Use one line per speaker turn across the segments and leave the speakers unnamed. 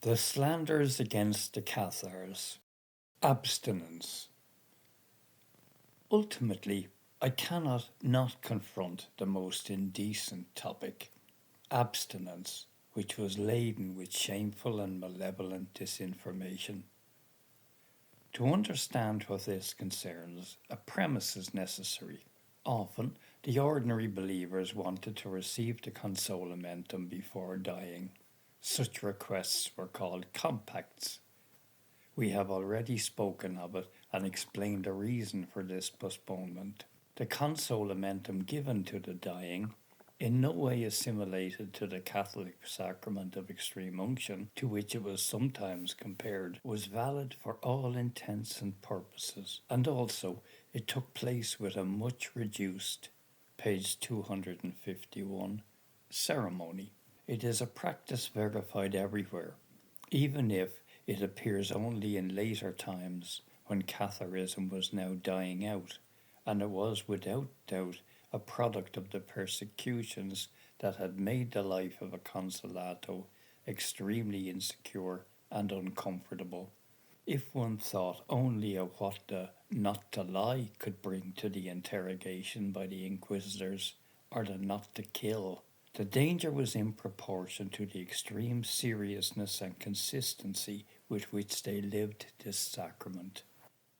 The slanders against the Cathars. Abstinence. Ultimately, I cannot not confront the most indecent topic, abstinence, which was laden with shameful and malevolent disinformation. To understand what this concerns, a premise is necessary. Often, the ordinary believers wanted to receive the consolamentum before dying. Such requests were called compacts. We have already spoken of it and explained the reason for this postponement. The consolamentum given to the dying, in no way assimilated to the Catholic sacrament of extreme unction, to which it was sometimes compared, was valid for all intents and purposes, and also it took place with a much reduced, page 251, ceremony. It is a practice verified everywhere, even if it appears only in later times when Catharism was now dying out, and it was without doubt a product of the persecutions that had made the life of a consolato extremely insecure and uncomfortable. If one thought only of what the not to lie could bring to the interrogation by the inquisitors, or the not to kill, the danger was in proportion to the extreme seriousness and consistency with which they lived this sacrament.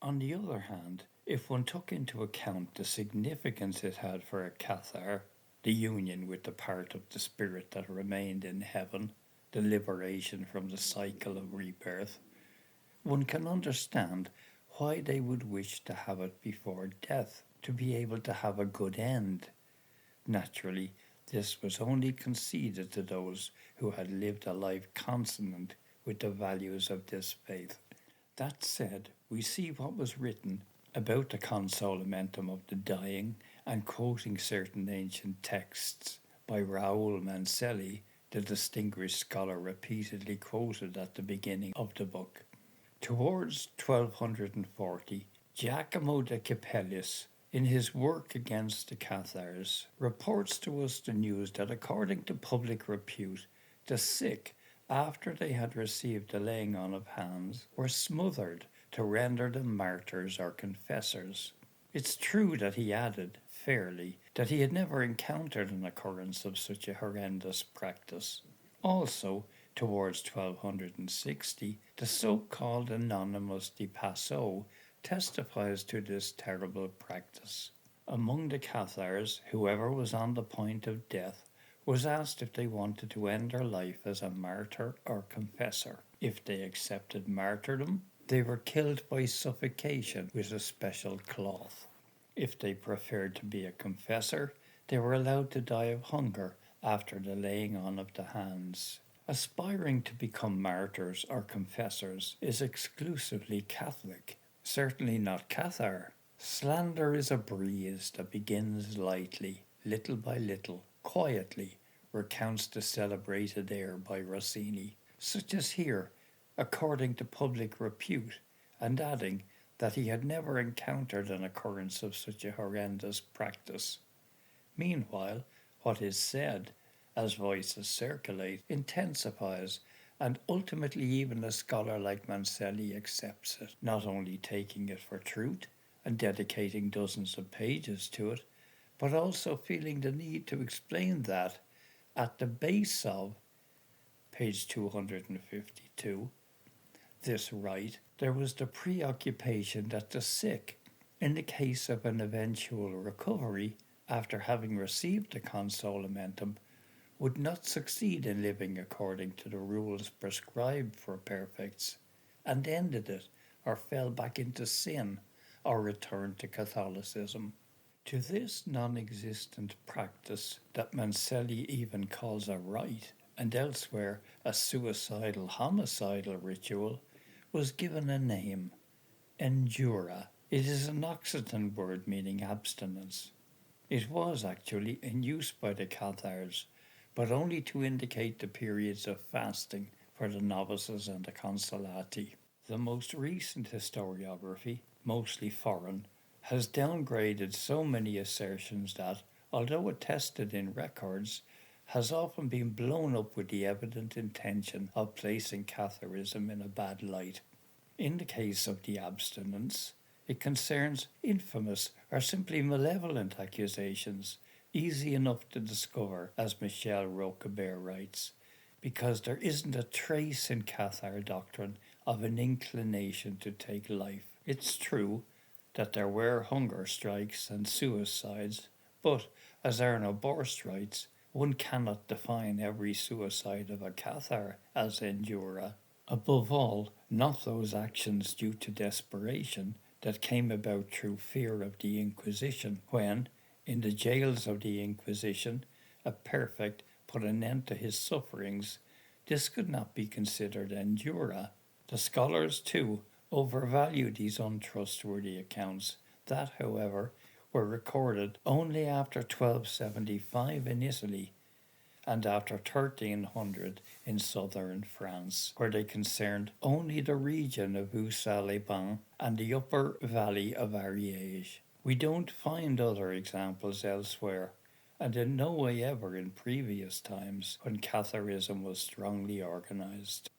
On the other hand, if one took into account the significance it had for a Cathar, the union with the part of the spirit that remained in heaven, the liberation from the cycle of rebirth, one can understand why they would wish to have it before death, to be able to have a good end. Naturally, this was only conceded to those who had lived a life consonant with the values of this faith. That said, we see what was written about the consolamentum of the dying, and quoting certain ancient texts by Raoul Mancelli, the distinguished scholar repeatedly quoted at the beginning of the book. Towards 1240, Giacomo de Capellis, in his work against the Cathars, reports to us the news that according to public repute, the sick, after they had received the laying on of hands, were smothered to render them martyrs or confessors. It's true that he added, fairly, that he had never encountered an occurrence of such a horrendous practice. Also, towards 1260, the so-called anonymous Di Passo testifies to this terrible practice. Among the Cathars, whoever was on the point of death was asked if they wanted to end their life as a martyr or confessor. If they accepted martyrdom, they were killed by suffocation with a special cloth. If they preferred to be a confessor, they were allowed to die of hunger after the laying on of the hands. Aspiring to become martyrs or confessors is exclusively Catholic, certainly not Cathar. Slander is a breeze that begins lightly, little by little, quietly, recounts the celebrated air by Rossini, such as here, according to public repute, and adding that he had never encountered an occurrence of such a horrendous practice. Meanwhile, what is said, as voices circulate, intensifies, and ultimately even a scholar like Mancelli accepts it, not only taking it for truth and dedicating dozens of pages to it, but also feeling the need to explain that, at the base of, page 252, this rite, there was the preoccupation that the sick, in the case of an eventual recovery, after having received the consolamentum, would not succeed in living according to the rules prescribed for perfects, and ended it, or fell back into sin, or returned to Catholicism. To this non-existent practice that Mancelli even calls a rite, and elsewhere a suicidal homicidal ritual, was given a name, endura. It is an Occitan word meaning abstinence. It was actually in use by the Cathars, but only to indicate the periods of fasting for the novices and the consolati. The most recent historiography, mostly foreign, has downgraded so many assertions that, although attested in records, has often been blown up with the evident intention of placing Catharism in a bad light. In the case of the abstinence, it concerns infamous or simply malevolent accusations, easy enough to discover, as Michel Rocabert writes, because there isn't a trace in Cathar doctrine of an inclination to take life. It's true that there were hunger strikes and suicides, but, as Arno Borst writes, one cannot define every suicide of a Cathar as endura. Above all, not those actions due to desperation that came about through fear of the Inquisition, when, in the jails of the Inquisition, a perfect put an end to his sufferings. This could not be considered endura. The scholars, too, overvalue these untrustworthy accounts that, however, were recorded only after 1275 in Italy and after 1300 in southern France, where they concerned only the region of Ussat-les-Bains and the upper valley of Ariège. We don't find other examples elsewhere, and in no way ever in previous times when Catharism was strongly organized.